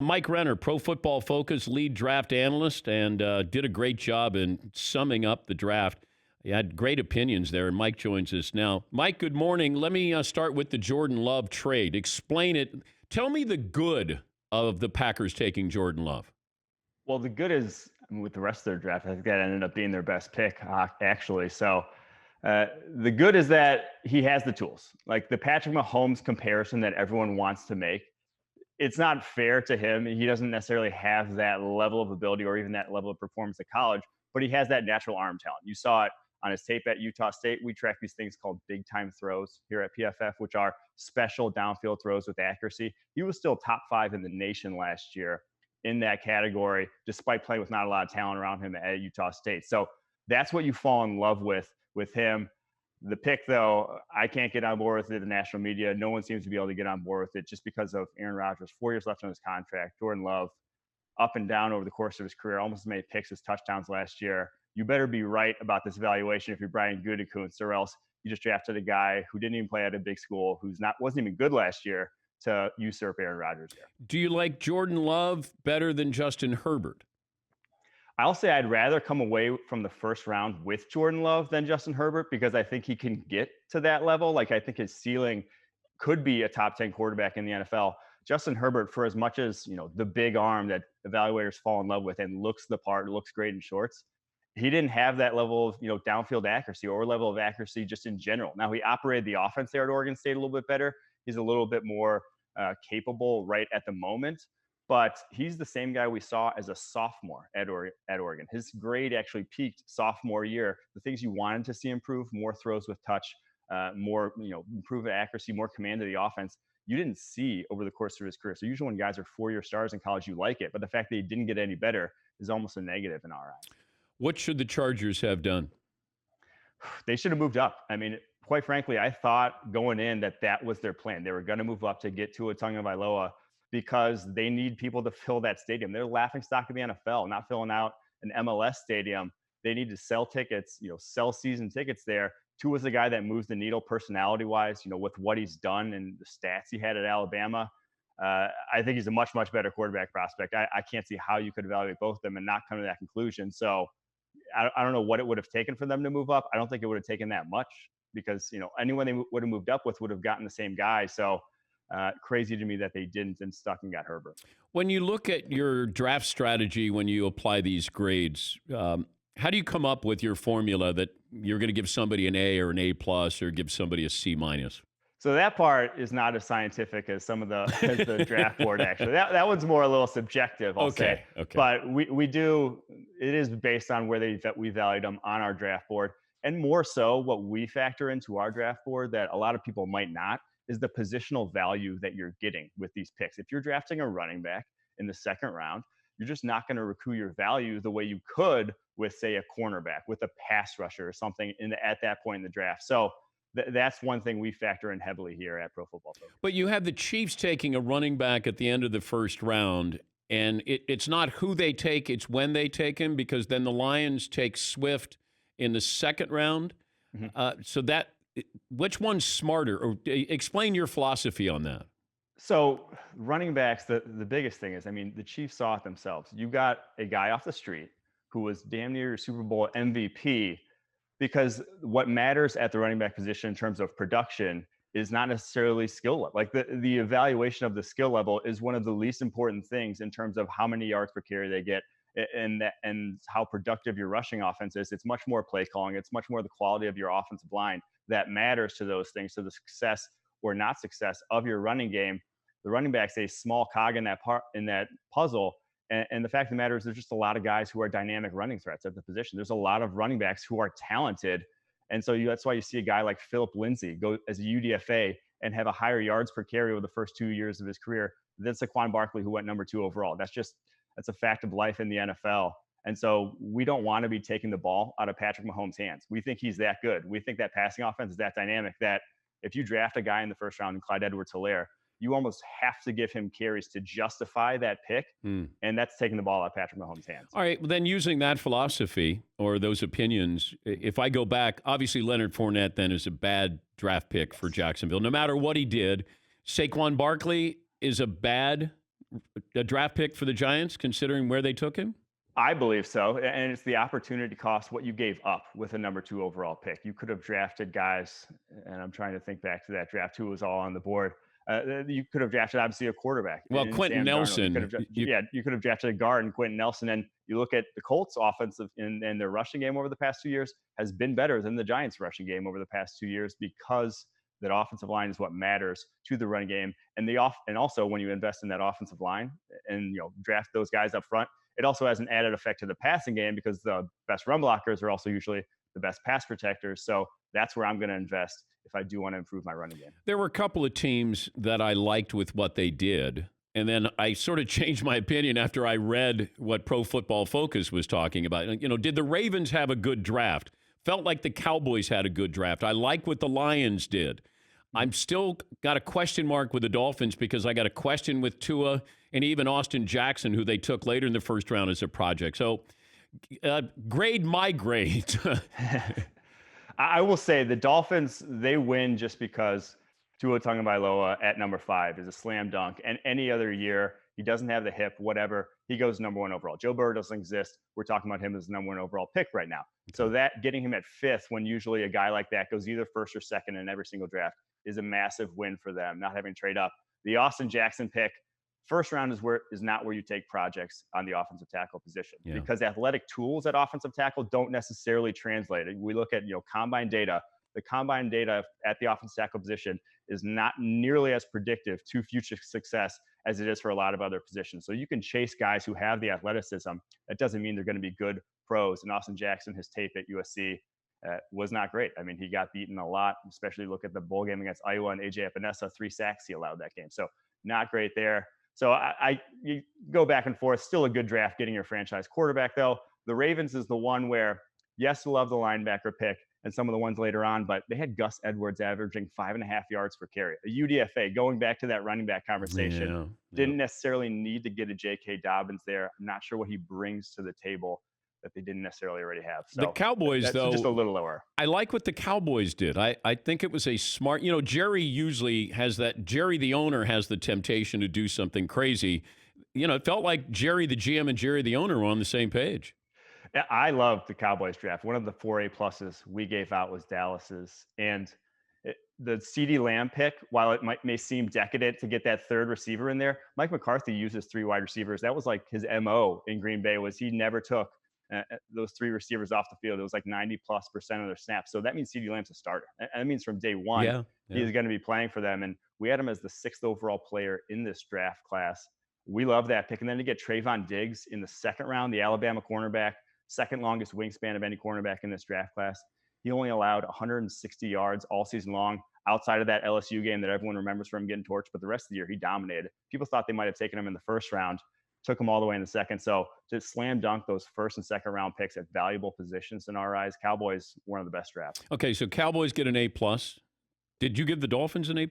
Mike Renner, Pro Football Focus lead draft analyst, and did a great job in summing up the draft. He had great opinions there, and Mike joins us now. Mike, good morning. Let me start with the Jordan Love trade. Explain it. Tell me the good of the Packers taking Jordan Love. Well, the good is with the rest of their draft, I think that ended up being their best pick, actually. So the good is that he has the tools. Like the Patrick Mahomes comparison that everyone wants to make, it's not fair to him. He doesn't necessarily have that level of ability or even that level of performance at college, but he has that natural arm talent. You saw it on his tape at Utah State. We track these things called big time throws here at PFF, which are special downfield throws with accuracy. He was still top 5 in the nation last year in that category, despite playing with not a lot of talent around him at Utah State. So that's what you fall in love with him. The pick, though, I can't get on board with it. The national media, no one seems to be able to get on board with it just because of Aaron Rodgers, 4 years left on his contract. Jordan Love, up and down over the course of his career, almost as many picks as touchdowns last year. You better be right about this evaluation if you're Brian Gutekunst, or else you just drafted a guy who didn't even play at a big school, wasn't even good last year, to usurp Aaron Rodgers there. Do you like Jordan Love better than Justin Herbert? I'll say I'd rather come away from the first round with Jordan Love than Justin Herbert because I think he can get to that level. Like I think his ceiling could be a top 10 quarterback in the NFL. Justin Herbert, for as much as, the big arm that evaluators fall in love with and looks the part, looks great in shorts, he didn't have that level of, downfield accuracy or level of accuracy just in general. Now he operated the offense there at Oregon State a little bit better. He's a little bit more capable right at the moment. But he's the same guy we saw as a sophomore at Oregon. His grade actually peaked sophomore year. The things you wanted to see improve, more throws with touch, more, improve accuracy, more command of the offense, you didn't see over the course of his career. So usually when guys are 4-year stars in college, you like it. But the fact that he didn't get any better is almost a negative in our eyes. What should the Chargers have done? They should have moved up. I mean, quite frankly, I thought going in that was their plan. They were going to move up to get to a Tagovailoa because they need people to fill that stadium. They're laughing stock of the NFL, not filling out an MLS stadium. They need to sell tickets, sell season tickets there. Tua is a guy that moves the needle personality-wise, with what he's done and the stats he had at Alabama. I think he's a much, much better quarterback prospect. I can't see how you could evaluate both of them and not come to that conclusion. So I don't know what it would have taken for them to move up. I don't think it would have taken that much because, anyone they would have moved up with would have gotten the same guy. So crazy to me that they didn't and stuck and got Herbert. When you look at your draft strategy, when you apply these grades, how do you come up with your formula that you're going to give somebody an A or an A plus or give somebody a C minus? So that part is not as scientific as some of the draft board. Actually, that one's more a little subjective. I'll say. Okay. But we do. It is based on where we valued them on our draft board, and more so what we factor into our draft board that a lot of people might not is the positional value that you're getting with these picks. If you're drafting a running back in the second round, you're just not going to recoup your value the way you could with, say, a cornerback, with a pass rusher or something at that point in the draft. So that's one thing we factor in heavily here at Pro Football Focus. But you have the Chiefs taking a running back at the end of the first round, and it's not who they take, it's when they take him, because then the Lions take Swift in the second round. Mm-hmm. So which one's smarter? Or explain your philosophy on that. So running backs, the biggest thing is, the Chiefs saw it themselves. You got a guy off the street who was damn near your Super Bowl MVP, because what matters at the running back position in terms of production is not necessarily skill level. Like the evaluation of the skill level is one of the least important things in terms of how many yards per carry they get and how productive your rushing offense is. It's much more play calling. It's much more the quality of your offensive line that matters to those things, to the success or not success of your running game. The running back's a small cog in that puzzle. And the fact of the matter is there's just a lot of guys who are dynamic running threats at the position. There's a lot of running backs who are talented. And so that's why you see a guy like Philip Lindsay go as a UDFA and have a higher yards per carry over the first 2 years of his career than Saquon Barkley, who went number 2 overall. That's a fact of life in the NFL. And so we don't want to be taking the ball out of Patrick Mahomes' hands. We think he's that good. We think that passing offense is that dynamic that if you draft a guy in the first round, Clyde Edwards-Helaire, you almost have to give him carries to justify that pick, and that's taking the ball out of Patrick Mahomes' hands. All right, well, then using that philosophy or those opinions, if I go back, obviously Leonard Fournette then is a bad draft pick for Jacksonville, no matter what he did. Saquon Barkley is a bad a draft pick for the Giants, considering where they took him? I believe so. And it's the opportunity cost, what you gave up with a number 2 overall pick. You could have drafted guys, and I'm trying to think back to that draft, who was all on the board. You could have drafted, obviously, a quarterback Well, in Quentin Sam Darnold. Nelson. You could have drafted a guard in Quentin Nelson. And you look at the Colts' offensive and their rushing game over the past 2 years has been better than the Giants' rushing game over the past 2 years, because that offensive line is what matters to the running game. And also when you invest in that offensive line and draft those guys up front, it also has an added effect to the passing game, because the best run blockers are also usually the best pass protectors. So that's where I'm going to invest if I do want to improve my running game. There were a couple of teams that I liked with what they did, and then I sort of changed my opinion after I read what Pro Football Focus was talking about. Did the Ravens have a good draft? Felt like the Cowboys had a good draft. I like what the Lions did. I'm still got a question mark with the Dolphins, because I got a question with Tua and even Austin Jackson, who they took later in the first round as a project. So grade my grade. I will say the Dolphins, they win just because Tua Tagovailoa at number 5 is a slam dunk. And any other year, he doesn't have the hip, whatever, he goes number 1 overall. Joe Burrow doesn't exist. We're talking about him as the number 1 overall pick right now. So that getting him at 5th, when usually a guy like that goes either 1st or 2nd in every single draft, is a massive win for them, not having to trade up. The Austin Jackson pick, first round is not where you take projects on the offensive tackle position, because athletic tools at offensive tackle don't necessarily translate. We look at combine data. The combine data at the offensive tackle position is not nearly as predictive to future success as it is for a lot of other positions. So you can chase guys who have the athleticism. That doesn't mean they're going to be good pros. And Austin Jackson, his tape at USC was not great. I mean, he got beaten a lot, especially look at the bowl game against Iowa and AJ Epinesa, 3 sacks he allowed that game. So not great there. So you go back and forth. Still a good draft getting your franchise quarterback, though. The Ravens is the one where, yes, love the linebacker pick and some of the ones later on, but they had Gus Edwards averaging 5.5 yards per carry. A UDFA, going back to that running back conversation, didn't necessarily need to get a J.K. Dobbins there. I'm not sure what he brings to the table that they didn't necessarily already have. So the Cowboys, that's though, just a little lower. I like what the Cowboys did. I think it was a smart, Jerry usually has that. Jerry, the owner, has the temptation to do something crazy. It felt like Jerry, the GM, and Jerry, the owner, were on the same page. I love the Cowboys draft. One of the 4 A-pluses we gave out was Dallas's. And the CeeDee Lamb pick, while it may seem decadent to get that 3rd receiver in there, Mike McCarthy uses 3 wide receivers. That was like his MO in Green Bay, was he never took those 3 receivers off the field. It was like 90+% of their snaps. So that means CeeDee Lamb's a starter. And that means from day one, he's going to be playing for them. And we had him as the 6th overall player in this draft class. We love that pick. And then to get Trayvon Diggs in the 2nd round, the Alabama cornerback, 2nd longest wingspan of any cornerback in this draft class. He only allowed 160 yards all season long, outside of that LSU game that everyone remembers from him getting torched. But the rest of the year, he dominated. People thought they might have taken him in the 1st round. Took them all the way in the 2nd. So to slam dunk those 1st and 2nd round picks at valuable positions in our eyes, Cowboys, one of the best drafts. Okay, so Cowboys get an A+. Did you give the Dolphins an A+?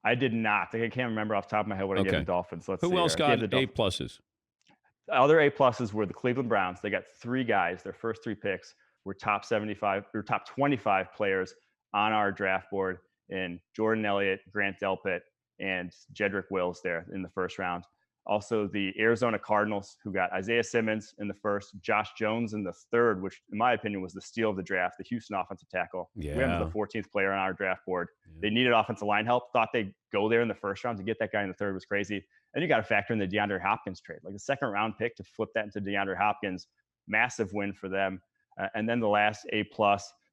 I did not. I can't remember off the top of my head what I gave the Dolphins. Who else got A+? The other A+s were the Cleveland Browns. They got 3 guys. Their first 3 picks were top 25 players on our draft board in Jordan Elliott, Grant Delpit, and Jedrick Wills there in the 1st round. Also, the Arizona Cardinals, who got Isaiah Simmons in the 1st, Josh Jones in the 3rd, which, in my opinion, was the steal of the draft, the Houston offensive tackle. We have the 14th player on our draft board. They needed offensive line help, thought they'd go there in the 1st round. To get that guy in the 3rd was crazy. And you got to factor in the DeAndre Hopkins trade. Like the 2nd round pick to flip that into DeAndre Hopkins, massive win for them. And then the last A+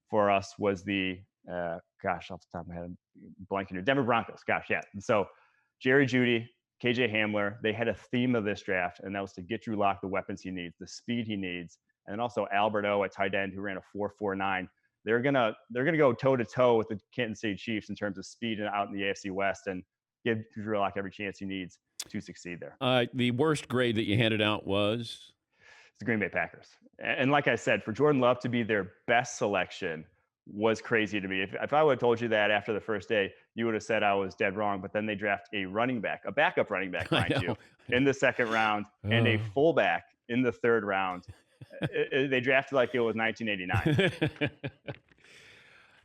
for us was the, off the top of my head, I'm blanking here, Denver Broncos. And so Jerry Jeudy, KJ Hamler, they had a theme of this draft, and that was to get Drew Lock the weapons he needs, the speed he needs, and then also Albert O at tight end, who ran a 4.49. They're gonna go toe to toe with the Kansas City Chiefs in terms of speed and out in the AFC West, and give Drew Lock every chance he needs to succeed there. The worst grade that you handed out was the Green Bay Packers, and like I said, for Jordan Love to be their best selection was crazy to me. If I would have told you that after the first day, you would have said I was dead wrong. But then they draft a backup running back, mind you, in the 2nd round, and a fullback in the 3rd round. They drafted like it was 1989.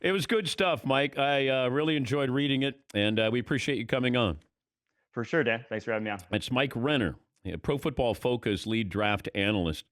It was good stuff, Mike. I really enjoyed reading it, and we appreciate you coming on. For sure, Dan. Thanks for having me on. It's Mike Renner, Pro Football Focus lead draft analyst.